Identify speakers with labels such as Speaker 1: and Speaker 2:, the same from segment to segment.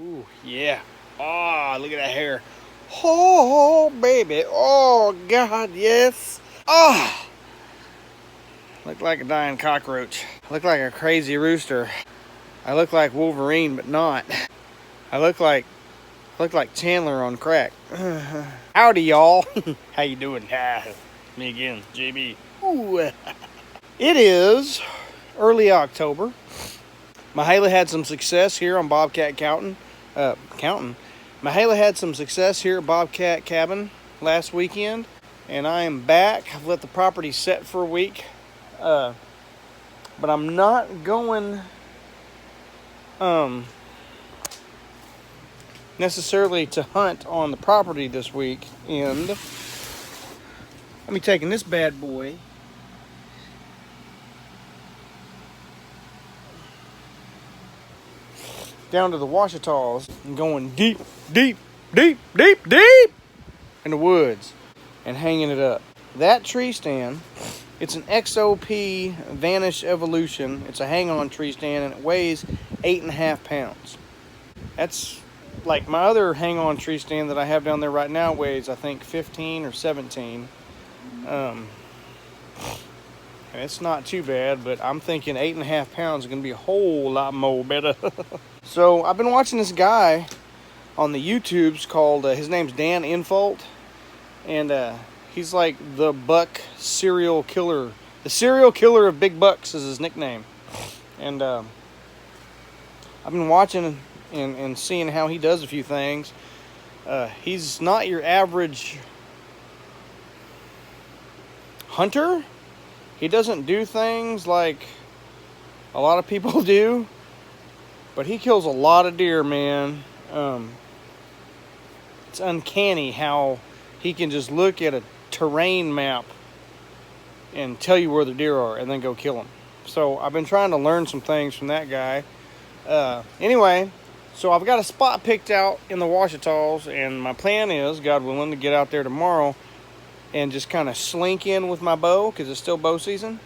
Speaker 1: Ooh, yeah. Oh, look at that hair. Oh, baby. Oh, God, yes. Oh, look like a dying cockroach. Look like a crazy rooster. I look like Wolverine, but not. I look like Chandler on crack. Howdy, y'all. How you doing? Me again, JB. Ooh. It is early October. Mahala had some success here on Bobcat Counting. Mahala had some success here at Bobcat Cabin last weekend, and I am back. I've let the property set for a week, but I'm not going necessarily to hunt on the property this week. And let me taking this bad boy down to the Ouachitas and going deep in the woods and hanging it up. That tree stand, it's an XOP Vanish Evolution. It's a hang-on tree stand, and it weighs 8.5 pounds. That's like my other hang-on tree stand that I have down there right now weighs, I think, 15 or 17. It's not too bad, but I'm thinking 8.5 pounds is going to be a whole lot more better. So I've been watching this guy on the YouTubes called, his name's Dan Infault, and he's like the buck serial killer. The serial killer of big bucks is his nickname. And I've been watching and seeing how he does a few things. He's not your average hunter. He doesn't do things like a lot of people do, but he kills a lot of deer, man. It's uncanny how he can just look at a terrain map and tell you where the deer are and then go kill them. So I've been trying to learn some things from that guy. Anyway, so I've got a spot picked out in the Ouachitas, and my plan is, God willing, to get out there tomorrow and just kind of slink in with my bow, because it's still bow season,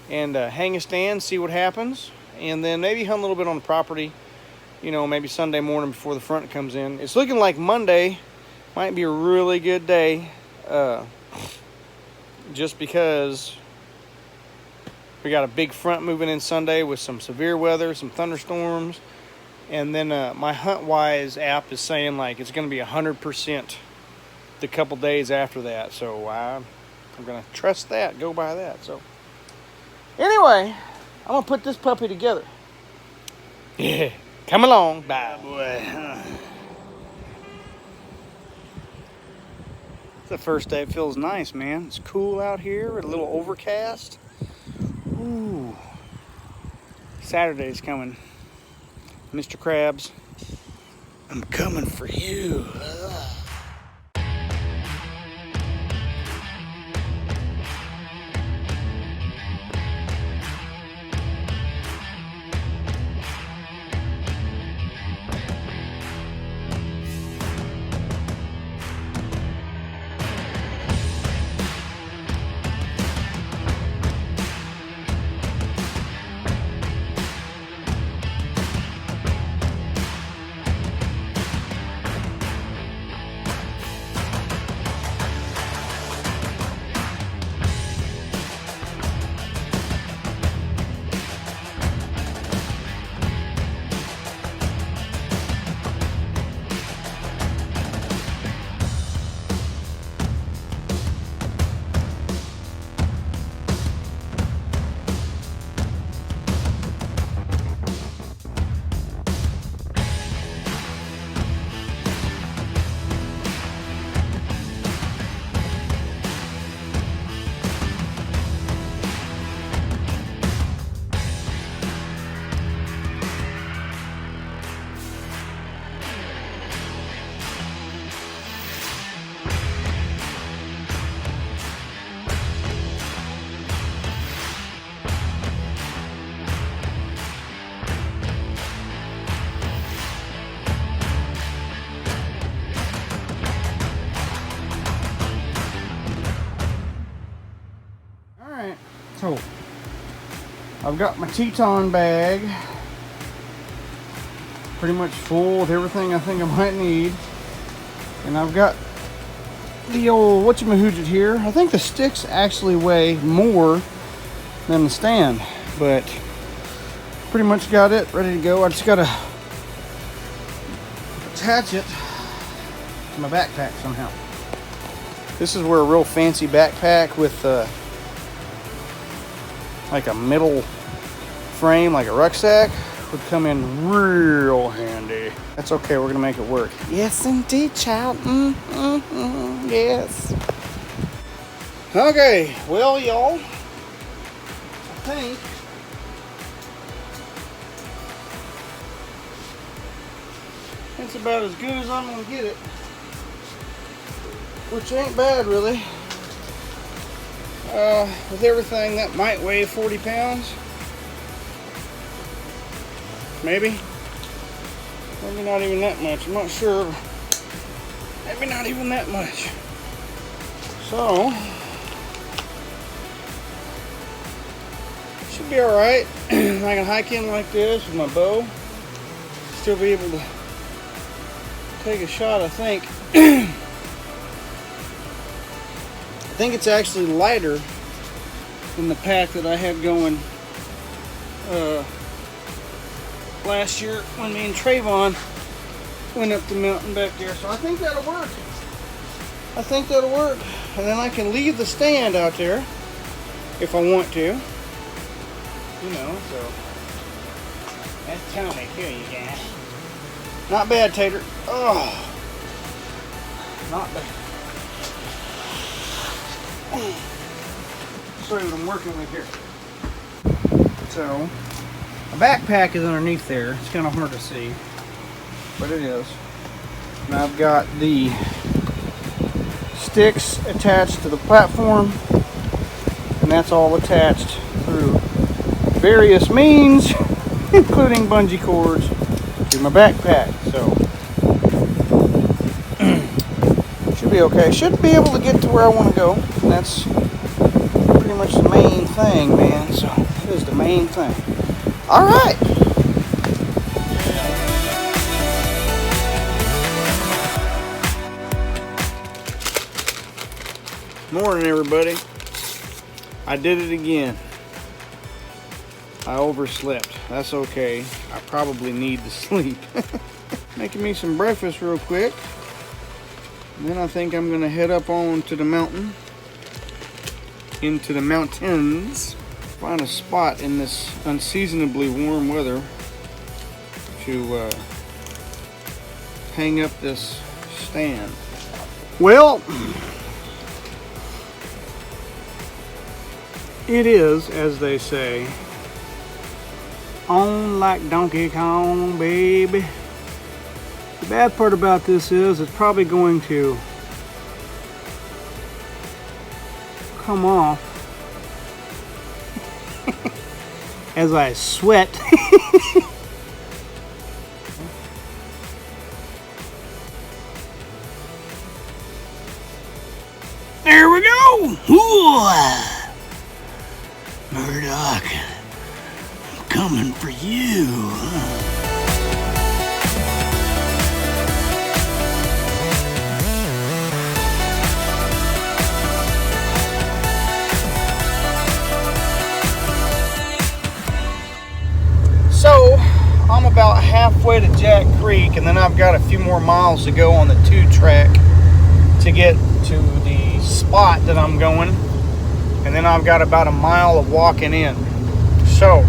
Speaker 1: and hang a stand, see what happens, and then maybe hunt a little bit on the property, you know, maybe Sunday morning before the front comes in. It's looking like Monday might be a really good day, just because we got a big front moving in Sunday with some severe weather, some thunderstorms, and then my HuntWise app is saying like it's going to be 100% the couple days after that. So I'm going to trust that, go by that. So anyway, I'm going to put this puppy together. Yeah, come along. Bye, boy. It's the first day. It feels nice, man. It's cool out here, a little overcast. Ooh. Saturday's coming. Mr. Krabs, I'm coming for you. So, I've got my Teton bag pretty much full with everything I think I might need. And I've got the old whatchamahooget here. I think the sticks actually weigh more than the stand, but pretty much got it ready to go. I just gotta attach it to my backpack somehow. This is where a real fancy backpack with like a middle frame, like a rucksack, would come in real handy. That's okay, we're gonna make it work. Yes, indeed, child. Yes. Okay, well, y'all, I think that's about as good as I'm gonna get it, which ain't bad, really. With everything, that might weigh 40 pounds. Maybe not even that much. I'm not sure. Maybe not even that much. So, should be alright. I can hike in like this with my bow. Still be able to take a shot, I think. I think it's actually lighter than the pack that I had going last year when me and Trayvon went up the mountain back there. So I think that'll work. I think that'll work. And then I can leave the stand out there if I want to. You know, so that's Tommy. Here you guys. Not bad, Tater. Oh, not bad. Show you what I'm working with here. So, a backpack is underneath there. It's kind of hard to see, but it is. And I've got the sticks attached to the platform, and that's all attached through various means, including bungee cords, to my backpack. So, should be okay. Should be able to get to where I want to go. And that's pretty much the main thing, man. So, that is the main thing. All right. Morning, everybody. I did it again. I overslept. That's okay. I probably need to sleep. Making me some breakfast real quick. And then I think I'm gonna head up on to the mountain. Into the mountains. Find a spot in this unseasonably warm weather to hang up this stand. Well, it is, as they say, on like Donkey Kong, baby. The bad part about this is it's probably going to come off as I sweat. There we go. Ooh. Murdoch, I'm coming for you. So, I'm about halfway to Jack Creek, and then I've got a few more miles to go on the 2-track to get to the spot that I'm going. And then I've got about a mile of walking in. So,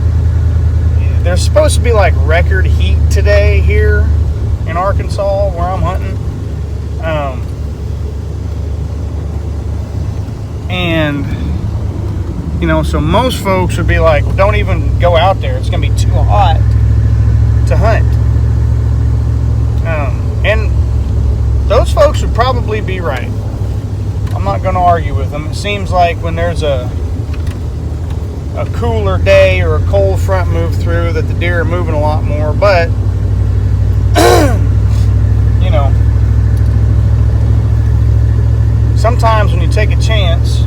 Speaker 1: there's supposed to be like record heat today here in Arkansas where I'm hunting. And, you know, so most folks would be like, well, don't even go out there. It's going to be too hot to hunt. And those folks would probably be right. I'm not going to argue with them. It seems like when there's a cooler day or a cold front move through that the deer are moving a lot more, but you know, sometimes when you take a chance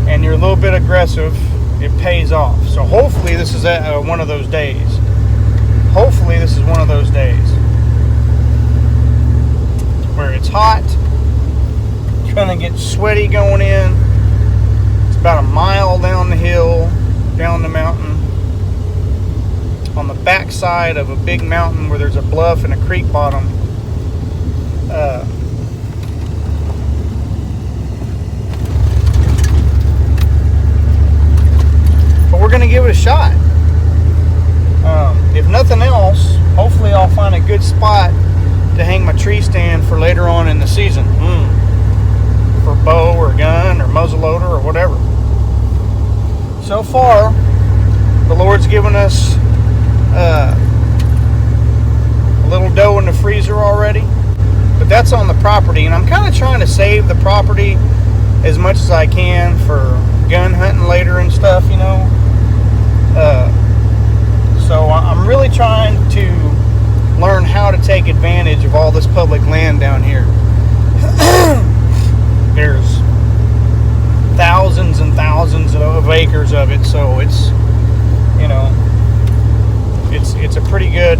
Speaker 1: and you're a little bit aggressive, it pays off. So hopefully this is one of those days. hopefully this is one of those days where it's hot, it's gonna get sweaty going in. It's about a mile down the hill, down the mountain, on the backside of a big mountain where there's a bluff and a creek bottom. But we're gonna give it a shot. If nothing else, hopefully I'll find a good spot to hang my tree stand for later on in the season. For bow or gun or muzzleloader or whatever. So far, the Lord's given us a little doe in the freezer already, but that's on the property, and I'm kind of trying to save the property as much as I can for gun hunting later and stuff, you know. So I'm really trying to learn how to take advantage of all this public land down here. There's thousands and thousands of acres of it, so it's, you know, it's a pretty good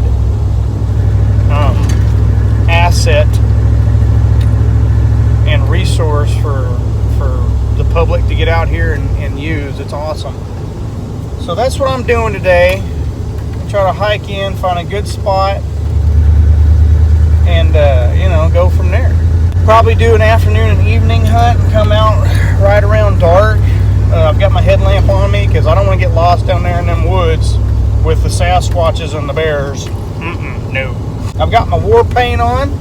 Speaker 1: asset and resource for the public to get out here and use. It's awesome. So that's what I'm doing today. Try to hike in, find a good spot, and you know, go from there. Probably do an afternoon and evening hunt and come out right around dark. I've got my headlamp on me because I don't want to get lost down there in them woods with the Sasquatches and the bears. No. I've got my war paint on.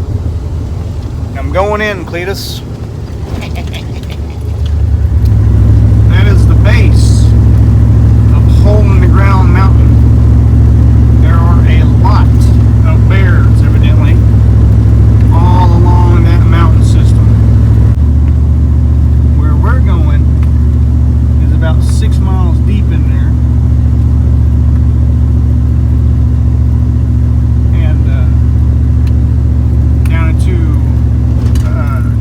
Speaker 1: I'm going in, Cletus. That is the base of Hole in the Ground Mountain. There are a lot of bears, evidently, all along that mountain system. Where we're going is about 6 miles deep in there. And down into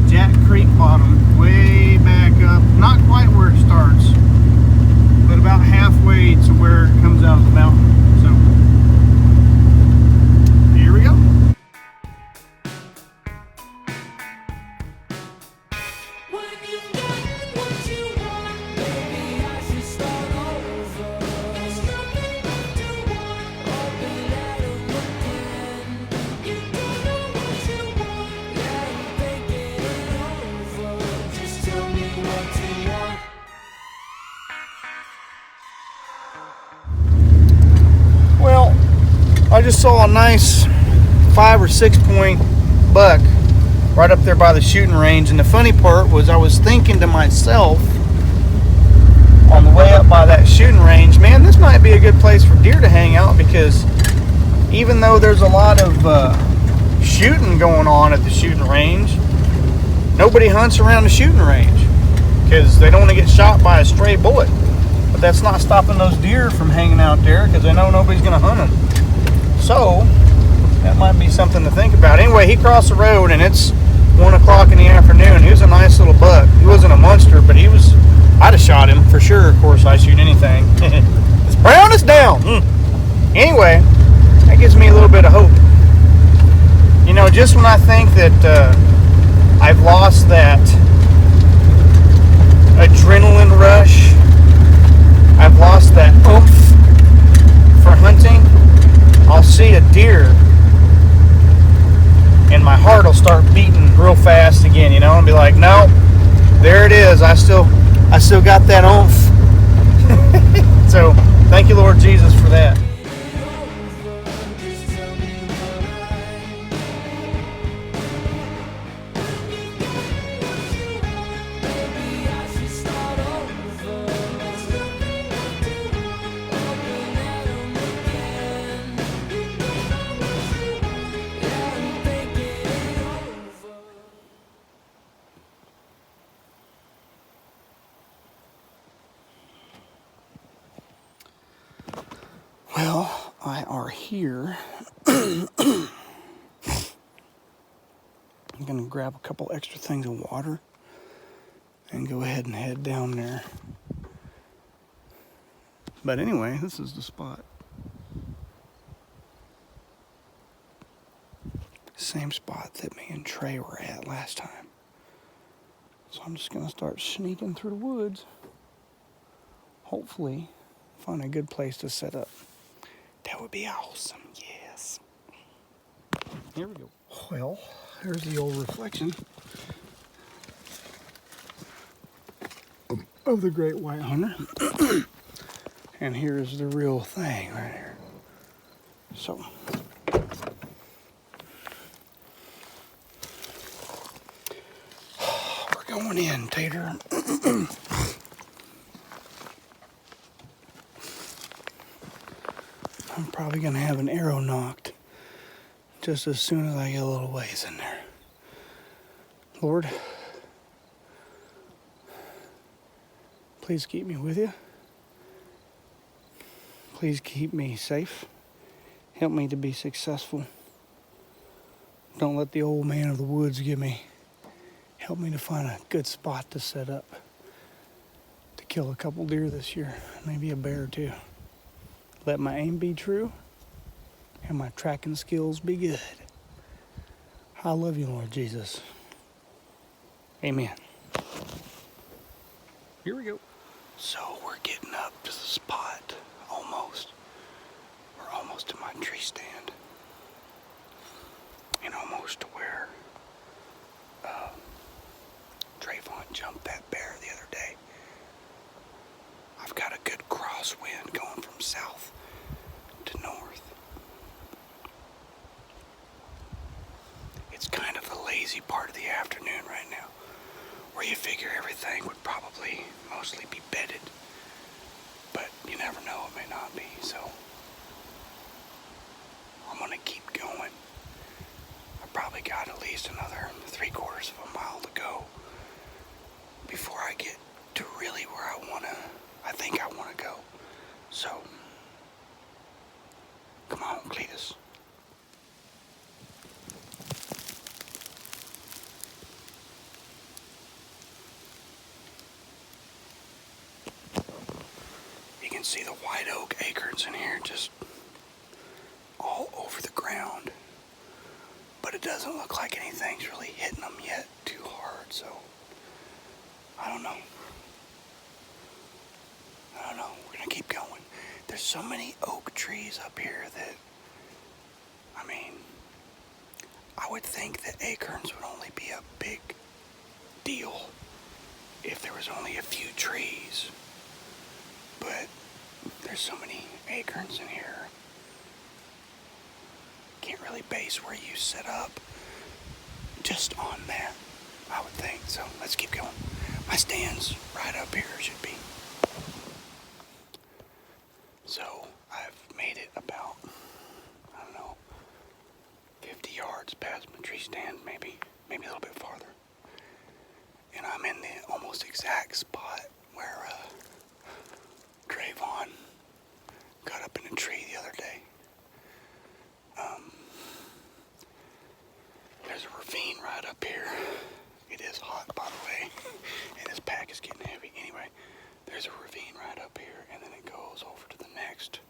Speaker 1: Jack Creek bottom, way back up, not quite where it starts, but about halfway to where it comes out of the mountain. So here we go. Well, I just saw a nice 5 or 6 point buck right up there by the shooting range, and the funny part was I was thinking to myself on the way up by that shooting range, man, this might be a good place for deer to hang out, because even though there's a lot of shooting going on at the shooting range, nobody hunts around the shooting range because they don't want to get shot by a stray bullet. But that's not stopping those deer from hanging out there because they know nobody's going to hunt them. So that might be something to think about. Anyway, he crossed the road and it's 1 o'clock in the afternoon. He was a nice little buck. He wasn't a monster, but I'd have shot him for sure. Of course, I shoot anything. It's brown, it's down. Anyway, that gives me a little bit of hope. You know, just when I think that I've lost that adrenaline rush, I've lost that oomph for hunting, I'll see a deer and my heart will start beating real fast again, you know, and be like, no, there it is. I still got that oomph. So thank you, Lord Jesus, for that. Well, I are here. I'm going to grab a couple extra things of water and go ahead and head down there. But anyway, this is the spot. same spot that me and Trey were at last time. So I'm just gonna start sneaking through the woods. Hopefully find a good place to set up. That would be awesome, yes. Here we go. Well, there's the old reflection of the great white hunter. And here's the real thing right here. So we're going in, Tater. I'm probably gonna have an arrow knocked just as soon as I get a little ways in there. Lord, please keep me with you. Please keep me safe. Help me to be successful. Don't let the old man of the woods get me. Help me to find a good spot to set up to kill a couple deer this year, maybe a bear or two. Let my aim be true and my tracking skills be good. I love you, Lord Jesus. Amen. Here we go. So we're getting up to the spot, almost. We're almost to my tree stand. And almost to where Trayvon jumped that bear the other day. I've got a good crosswind going from south to north. It's kind of the lazy part of the afternoon right now, where you figure everything would probably mostly be bedded, but you never know, it may not be, so I'm gonna keep going. I probably got at least another 3/4 of a mile to go before I get to really where I think I wanna go. So, come on, Cletus. You can see the white oak acorns in here just all over the ground. But it doesn't look like anything's really hitting them yet too hard, so I don't know. We're gonna keep going. There's so many oak trees up here that, I mean, I would think that acorns would only be a big deal if there was only a few trees. But there's so many acorns in here. Can't really base where you set up just on that, I would think. So let's keep going. My stand's right up here, should be. So I've made it about, I don't know, 50 yards past my tree stand, maybe a little bit farther. And I'm in the almost exact spot where Trayvon got up in a tree the other day. There's a ravine right up here. It is hot, by the way, and this pack is getting heavy. Anyway, there's a ravine right up here, and then it goes over to the next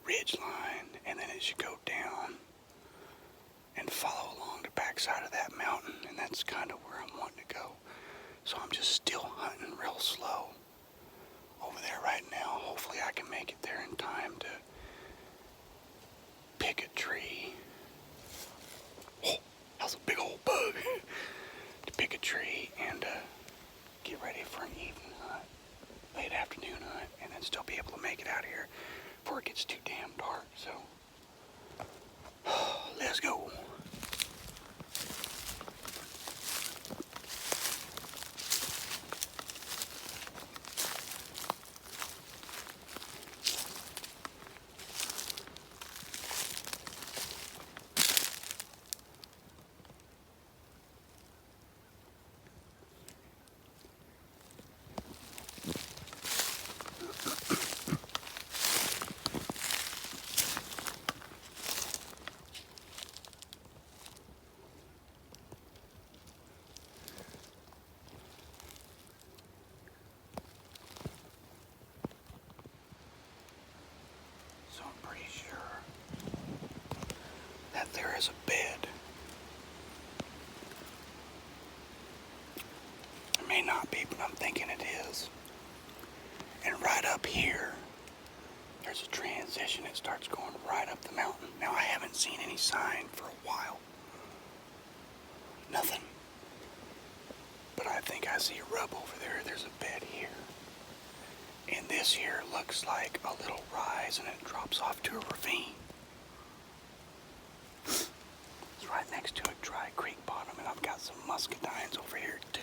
Speaker 1: ridge line, and then it should go down and follow along the backside of that mountain, and that's kind of where I'm wanting to go. So I'm just still hunting real slow over there right now. Hopefully I can make it there in time to pick a tree. Oh, that was a big old bug. To pick a tree and get ready for an evening hunt, late afternoon hunt, and then still be able to make it out of here before it gets too damn dark. So, let's go. There is a bed not be, but I'm thinking it is. And right up here, there's a transition. It starts going right up the mountain. Now, I haven't seen any sign for a while. Nothing. But I think I see a rub over there. There's a bed here. And this here looks like a little rise, and it drops off to a ravine. It's right next to a dry creek bottom, and I've got some muscadines over here too.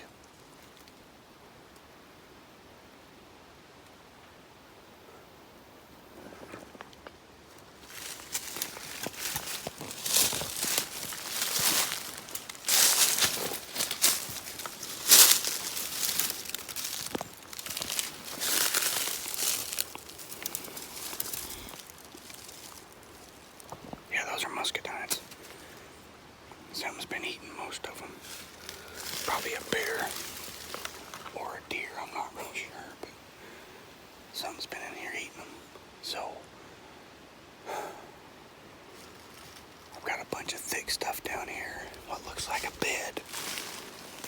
Speaker 1: Those are muscadines. Something's been eating most of them. Probably a bear or a deer, I'm not real sure, but something's been in here eating them. So, I've got a bunch of thick stuff down here, what looks like a bed,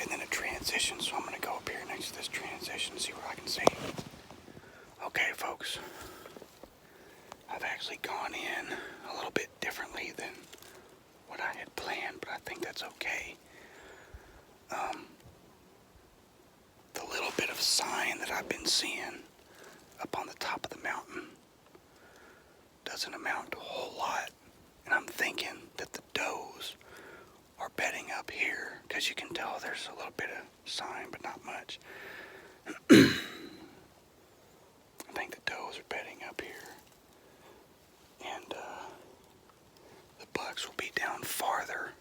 Speaker 1: and then a transition, so I'm going to go up here next to this transition and see what I can see. Okay, folks. I've actually gone in a little bit differently than what I had planned, but I think that's okay. The little bit of sign that I've been seeing up on the top of the mountain doesn't amount to a whole lot, and I'm thinking that the does are bedding up here, because you can tell there's a little bit of sign, but not much. I think the does are bedding up here. And the bucks will be down farther.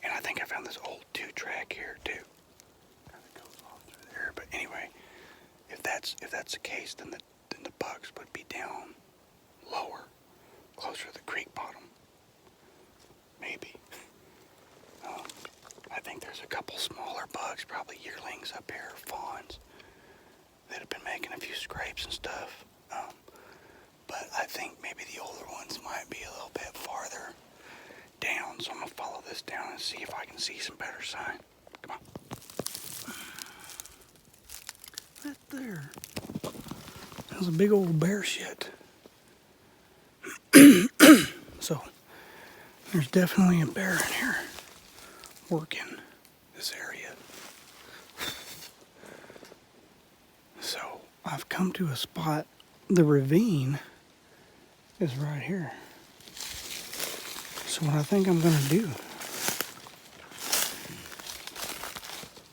Speaker 1: And I think I found this old 2-track here too. Kind of goes off through there. But anyway, if that's the case, then the bucks would be down lower, closer to the creek bottom. Maybe. I think there's a couple smaller bucks, probably yearlings up here, fawns, that have been making a few scrapes and stuff. But I think maybe the older ones might be a little bit farther down. So I'm going to follow this down and see if I can see some better sign. Come on. Right there. That was a big old bear shit. So, there's definitely a bear in here working this area. So, I've come to a spot. The ravine is right here. So what I think I'm going to do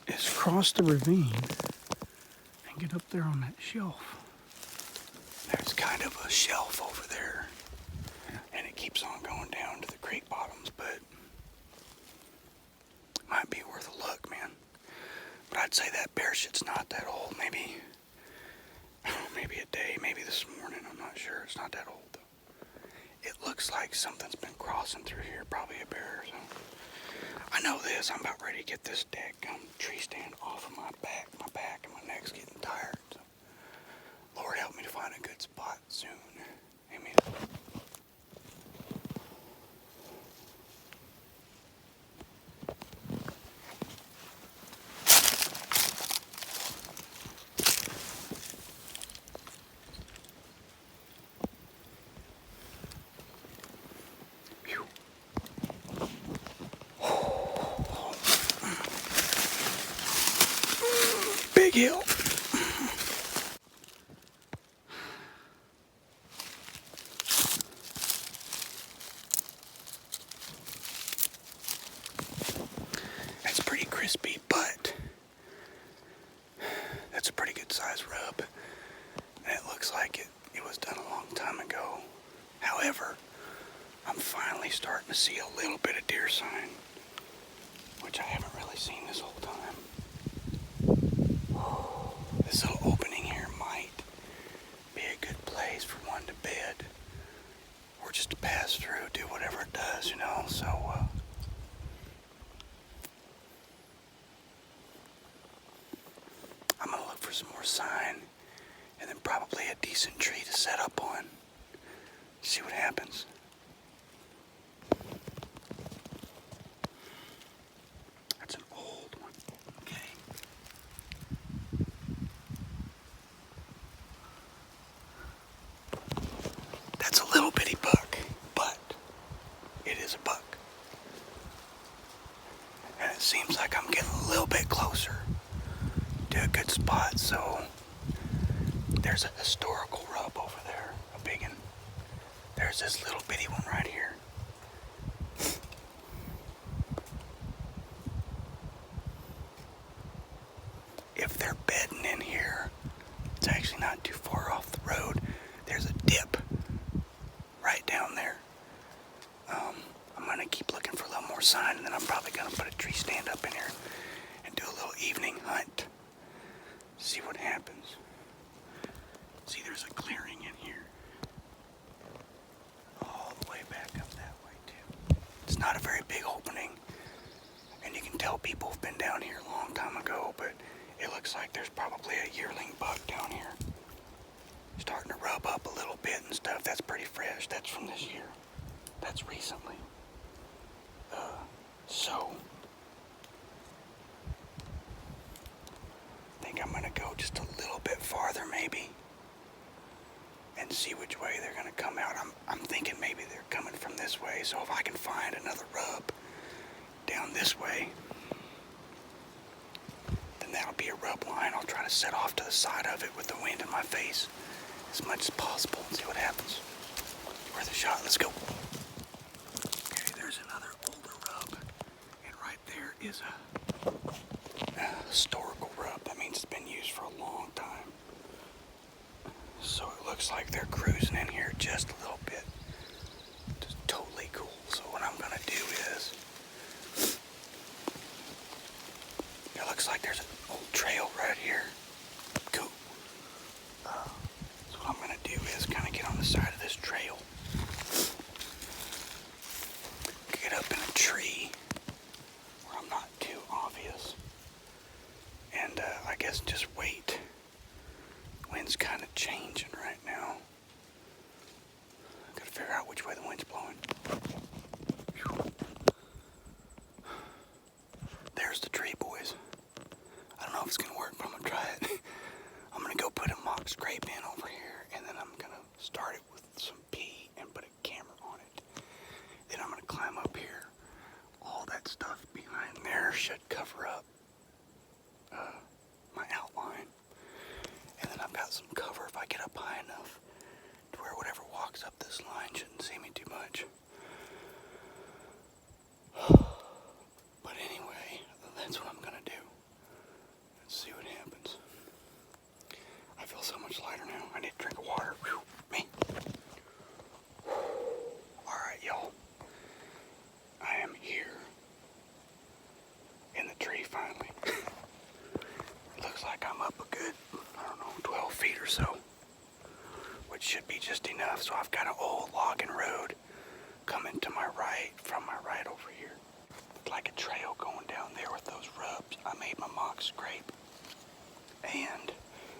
Speaker 1: is cross the ravine and get up there on that shelf. There's kind of a shelf over there, and it keeps on going down to the creek bottoms, but it might be worth a look, man. But I'd say that bear shit's not that old. Maybe a day, maybe this morning, I'm not sure. It's not that old, though. It looks like something's been crossing through here, probably a bear. So I know this. I'm about ready to get this daggum tree stand off of my back. My back and my neck's getting tired. So Lord help me to find a good spot soon. Amen. Big hill. That's pretty crispy, but that's a pretty good size rub. And it looks like it was done a long time ago. However, I'm finally starting to see a little bit of deer sign, which I haven't really seen this whole time. This little opening here might be a good place for one to bed, or just to pass through, do whatever it does, you know. So I'm gonna look for some more sign, and then probably a decent tree to set up on. See what happens. That's an old one. Okay. bitty buck, but it is a buck. And it seems like I'm getting a little bit closer to a good spot, so there's a historical rub over there, a big one. There's this little bitty one right here. If they're bedding in here, it's actually not too far off the road. There's a dip right down there. I'm gonna keep looking for a little more sign, and then I'm probably gonna put a tree stand up in here and do a little evening hunt. See what happens. See, there's a clearing in here. All the way back up that way too. It's not a very big opening, and you can tell people have been down here a long time ago, but it looks like there's probably a yearling buck down here. Starting to rub up a little bit and stuff. That's pretty fresh. That's from this year. That's recently. So I think I'm gonna go just a little bit farther maybe and see which way they're gonna come out. I'm thinking maybe they're coming from this way, so if I can find another rub down this way, then that'll be a rub line. I'll try to set off to the side of it with the wind in my face as much as possible and see what happens. Worth a shot. Let's go. Okay, there's another older rub, and right there is a historical rub. That means it's been used for a long time. So it looks like they're cruising in here just a little bit. Just totally cool. So what I'm gonna do is, it looks like there's an old trail right here. Cool. So what I'm gonna do is kind of get on the side of this trail, get up in a tree where I'm not too obvious, and I guess just wait. Wind's kind of changing right now. Gotta figure out which way the wind's blowing. There's the tree, boys. I don't know if it's gonna work, but I'm gonna try it. I'm gonna go put a mock scrape in over here, and then I'm gonna start it with some pee and put a camera on it. Then I'm gonna climb up here. All that stuff behind there should cover up my outline. And then I've got some cover if I get up high enough to where whatever walks up this line shouldn't see me too much. But anyway, that's what I'm gonna do. Let's see what happens. I feel so much lighter now. I need a drink of water. Whew, me. Alright, y'all. I am here in the tree finally. It looks like I'm up a good, 12 feet or so, which should be just enough. So I've got an old logging road coming to my right, from my right over here. It's like a trail going down there with those rubs. I made my mock scrape, and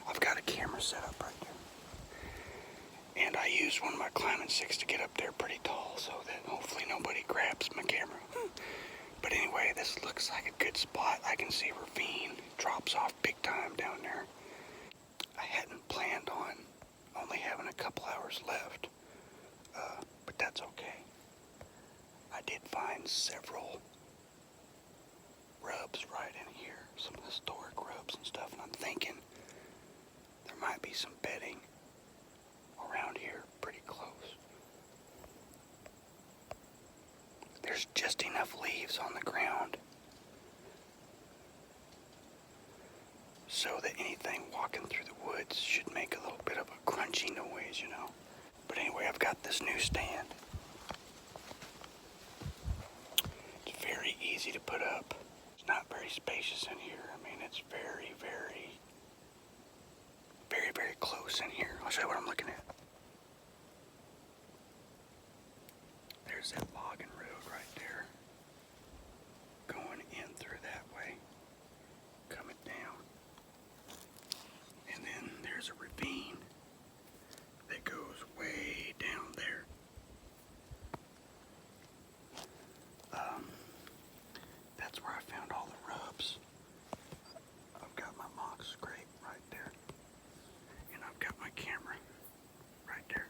Speaker 1: I've got a camera set up right there. And I used one of my climbing sticks to get up there pretty tall so that hopefully nobody grabs my camera. But anyway, this looks like a good spot. I can see a ravine. It drops off big time down there. I hadn't planned on only having a couple hours left, but that's okay. I did find several rubs right in here, some historic rubs and stuff, and I'm thinking there might be some bedding around here pretty close. There's just enough leaves on the ground so that anything walking through the woods should make a little bit of a crunchy noise, you know. But anyway, I've got this new stand. It's very easy to put up. It's not very spacious in here. I mean, it's very, very, very, very close in here. I'll show you what I'm looking at. There's that logging road right there. Going in through that way. Coming down. And then there's a ravine that goes way down there. That's where I found all the rubs. I've got my mock scrape right there. And I've got my camera right there.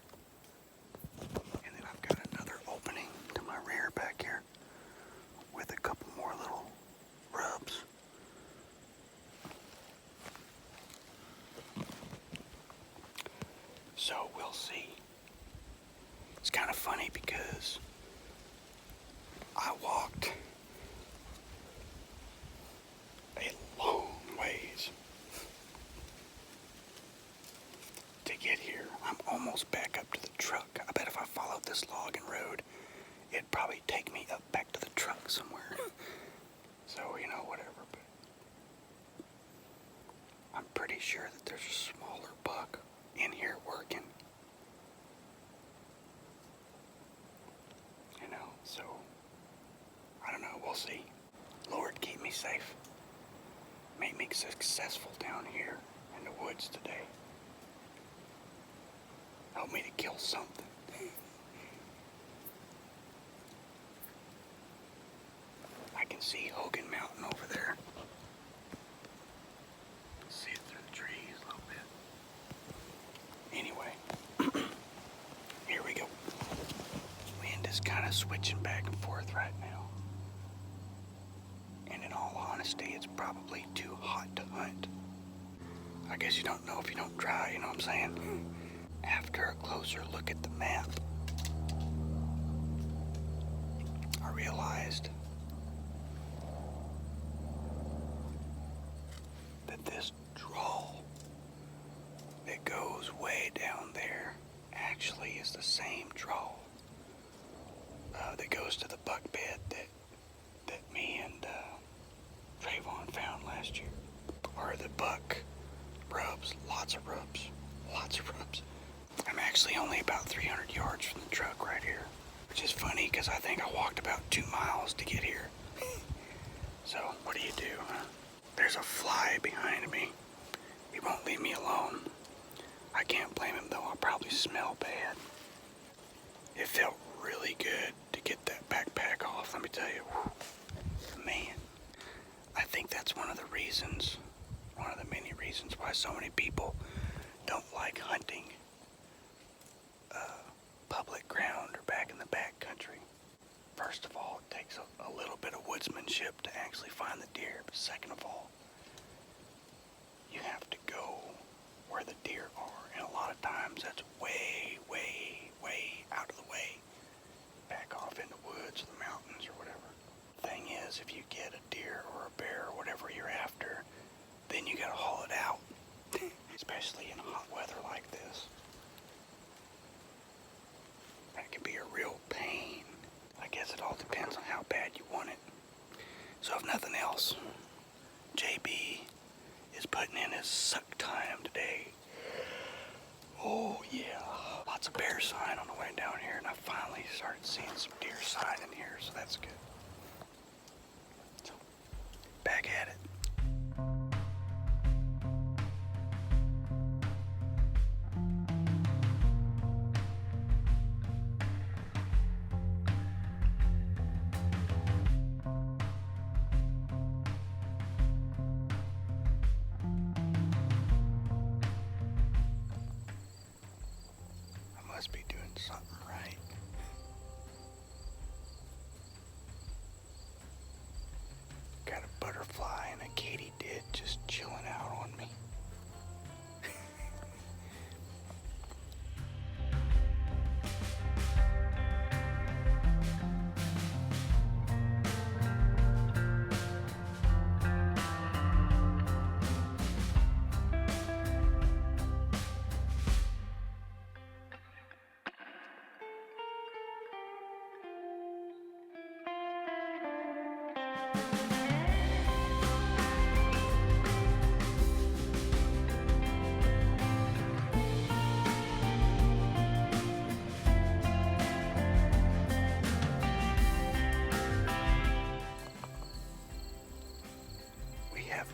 Speaker 1: So we'll see. It's kind of funny because I walked a long ways to get here. I'm almost back up to the truck. I bet if I followed this logging road, it'd probably take me up back to the truck somewhere. So, whatever. But I'm pretty sure that there's a smaller buck in here working. So I don't know. We'll see. Lord, keep me safe. Make me successful down here in the woods today. Help me to kill something. I can see Hogan Mountain over there. See it through the trees a little bit. Anyway, here we go. Wind is kind of switching back and forth right now. And in all honesty, it's probably too hot to hunt. I guess you don't know if you don't try, you know what I'm saying? After a closer look at the map, I realized that this draw that goes way down there actually is the same draw that goes to the buck bed that me and Trayvon found last year. Or the buck rubs, lots of rubs. I'm actually only about 300 yards from the truck right here, which is funny because I think I walked about 2 miles to get here. So what do you do, huh? There's a fly behind me. He won't leave me alone. I can't blame him though. I'll probably smell bad. It felt really good to get that backpack off, let me tell you. Man, I think that's one of the many reasons why so many people don't like hunting public ground or back in the back country. First of all, it takes a little bit of woodsmanship to actually find the deer. But second of all, you have to go where the deer are. And a lot of times that's way, way, way out of the way. Back off in the woods or the mountains or whatever. Thing is, if you get a deer or a bear or whatever you're after, then you gotta haul it out. Especially in hot weather like this. That can be a real pain. I guess it all depends on how bad you want it. So if nothing else, JB is putting in his suck time today. Oh yeah. Lots of bear sign on the way down here, and I finally started seeing some deer sign in here, so that's good. So, back at it. Must be doing something right. Got a butterfly and a katydid just chilling out on me.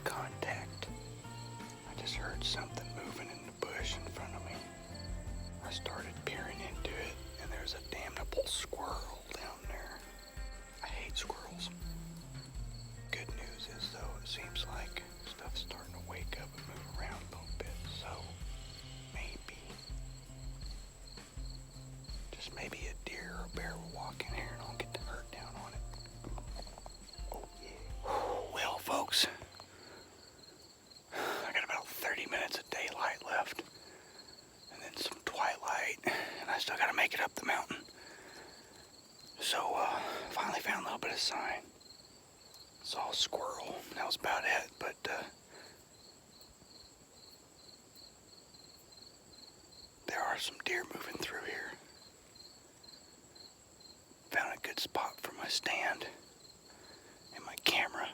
Speaker 1: Contact. I just heard something moving in the bush in front of me. I started peering into it, and there's a damnable squirrel down there. I hate squirrels. Good news is, though, it seems like stuff's starting to wake up and move around a little bit, so maybe, just maybe a deer or a bear will walk in here and I'll get the hurt down on it. Oh, yeah. Well, folks, I got about 30 minutes a day Saw a squirrel. That was about it, but there are some deer moving through here. Found a good spot for my stand and my camera.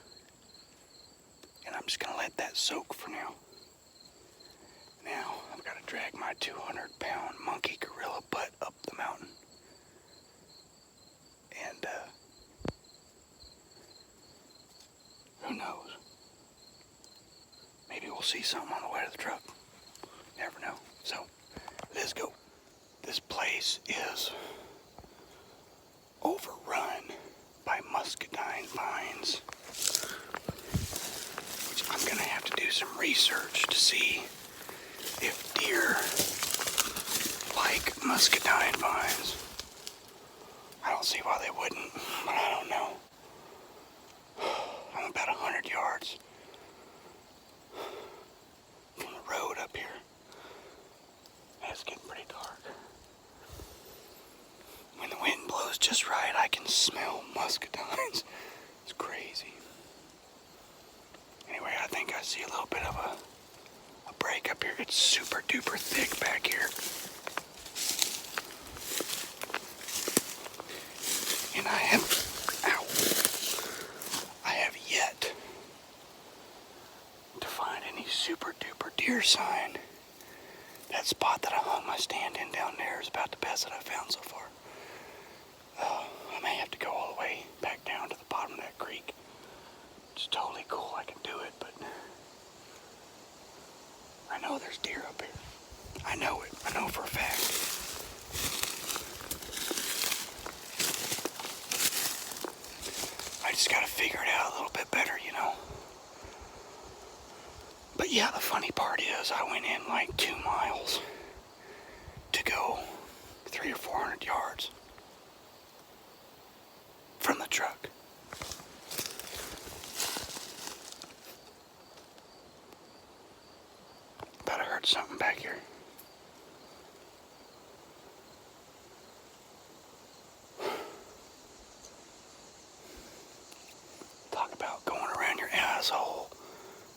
Speaker 1: And I'm just gonna let that soak for now. Now, I've got to drag my 200-pound monkey gorilla butt up the mountain. And, who knows? Maybe we'll see something on the way to the truck. Never know. So, let's go. This place is overrun by muscadine vines, which I'm going to have to do some research to see if deer like muscadine vines. I don't see why they wouldn't, but I don't know. I'm about 100 yards from the road up here. And it's getting pretty dark. When the wind blows just right, I can smell muscadines. It's crazy. Anyway, I think I see a little bit of a break up here. It's super duper thick back here. And I have yet to find any super duper deer sign. That spot that I hung my stand in down there is about the best that I've found so far. I may have to go all the way back down to the bottom of that creek. It's totally cool, I can do it, but I know there's deer up here. I know it. I know for a fact. I just gotta figure it out a little bit better, you know. But yeah, the funny part is I went in like 2 miles to go 300 or 400 yards from the truck. Thought I heard something back here. Talk about going around your asshole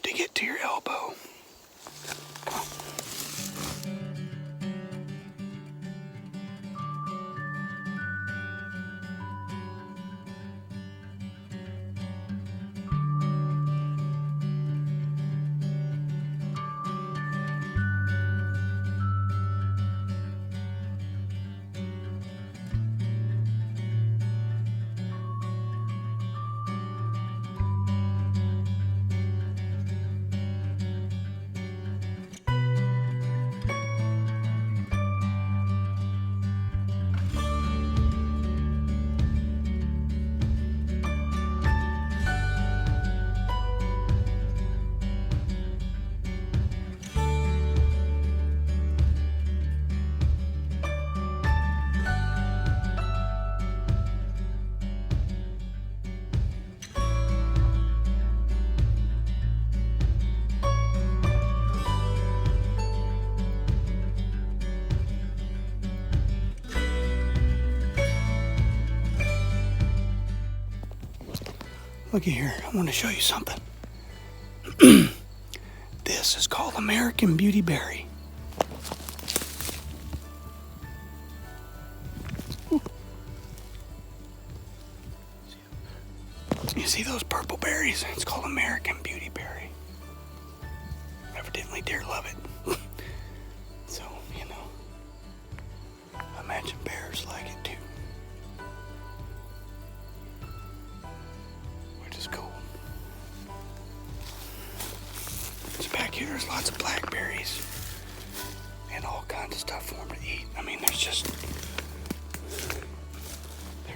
Speaker 1: to get to your elbow. Come on. Looky here, I want to show you something. This is called American Beauty Berry. You see those purple berries? It's called American Beauty Berry. Evidently deer love it. So, you know, I imagine bears like it too. Which is cool. So back here there's lots of blackberries and all kinds of stuff for them to eat. I mean, there's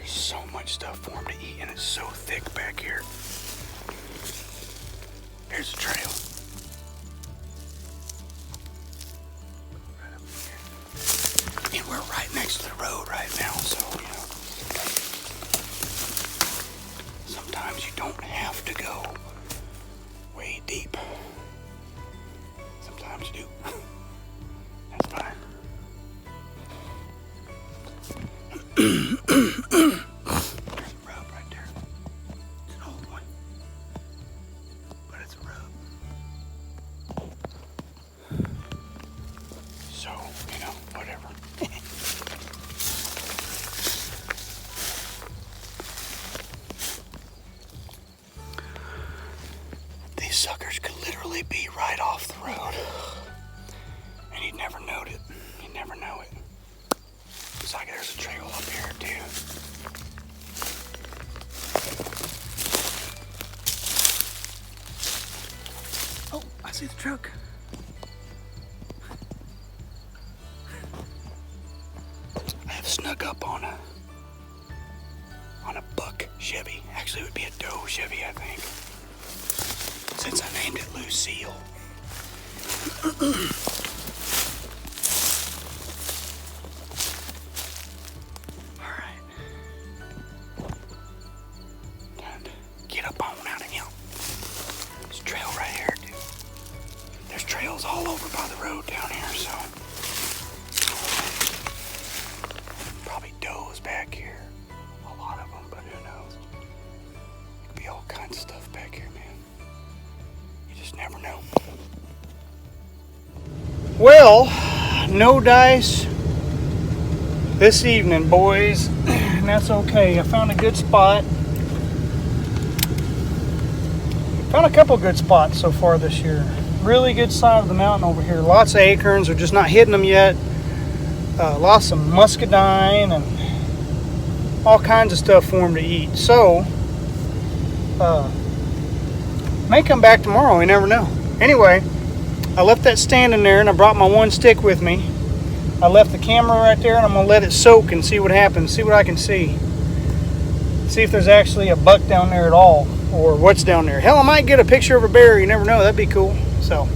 Speaker 1: so much stuff for them to eat, and it's so thick back here. Here's the trail. And we're right next to the road right now, so, you know, sometimes you don't have to go way deep. Sometimes you do. That's fine. There's a rub right there. It's an old one. suckers could literally be right off the road. And you'd never know it. You'd never know it. Looks like there's a trail up here too. Oh, I see the truck. I have snuck up on a buck Chevy. Actually, it would be a doe Chevy, I think, since I named it Lucille. All right, time to get up on out of here. There's a trail right here, dude. There's trails all over by the road down here, so probably does back here. A lot of them, but who knows? There could be all kinds of stuff back here, man. You just never know. Well, no dice this evening, boys, and that's okay. I found a good spot. Found a couple good spots so far this year. Really good side of the mountain over here. Lots of acorns, are just not hitting them yet. Lots of muscadine and all kinds of stuff for them to eat. So, may come back tomorrow, you never know. Anyway, I left that standing there and I brought my one stick with me. I left the camera right there and I'm gonna let it soak and see what happens, see what I can see. See if there's actually a buck down there at all, or what's down there. Hell, I might get a picture of a bear, you never know, that'd be cool. So,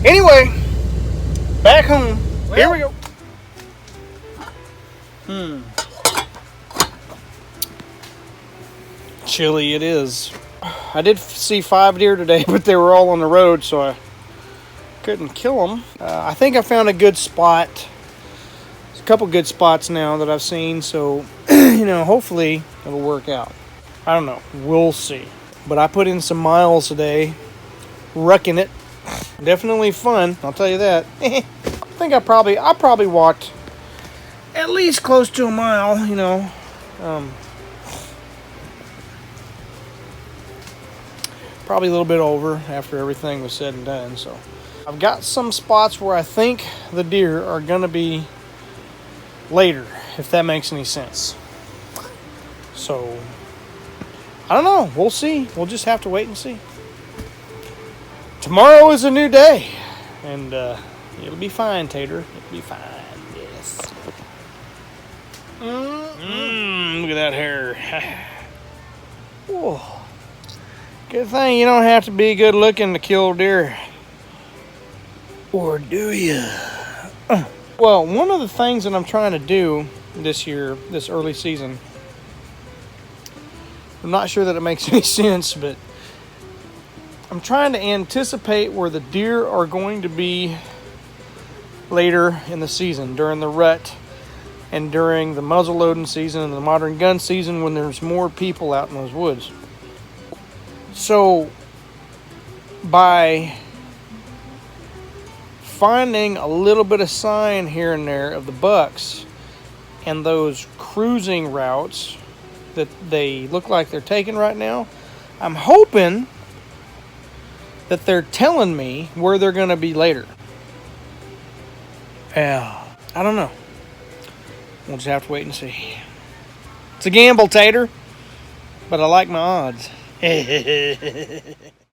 Speaker 1: anyway, back home. Well, here we go. Chilly it is. I did see 5 deer today, but they were all on the road, so I couldn't kill them. I think I found a good spot. There's a couple good spots now that I've seen, so you know, hopefully it'll work out. I don't know, we'll see. But I put in some miles today, wrecking it. Definitely fun, I'll tell you that. I think I probably walked at least close to a mile, you know. Probably a little bit over after everything was said and done. So I've got some spots where I think the deer are gonna be later, if that makes any sense. So I don't know, we'll see. We'll just have to wait and see. Tomorrow is a new day, and it'll be fine, Tater. It'll be fine, yes. Look at that hair. Whoa. Good thing you don't have to be good looking to kill deer. Or do you? Well, one of the things that I'm trying to do this year, this early season, I'm not sure that it makes any sense, but I'm trying to anticipate where the deer are going to be later in the season, during the rut and during the muzzle loading season and the modern gun season, when there's more people out in those woods. So by finding a little bit of sign here and there of the bucks and those cruising routes that they look like they're taking right now, I'm hoping that they're telling me where they're going to be later. Yeah, I don't know. We'll just have to wait and see. It's a gamble, Tater, but I like my odds.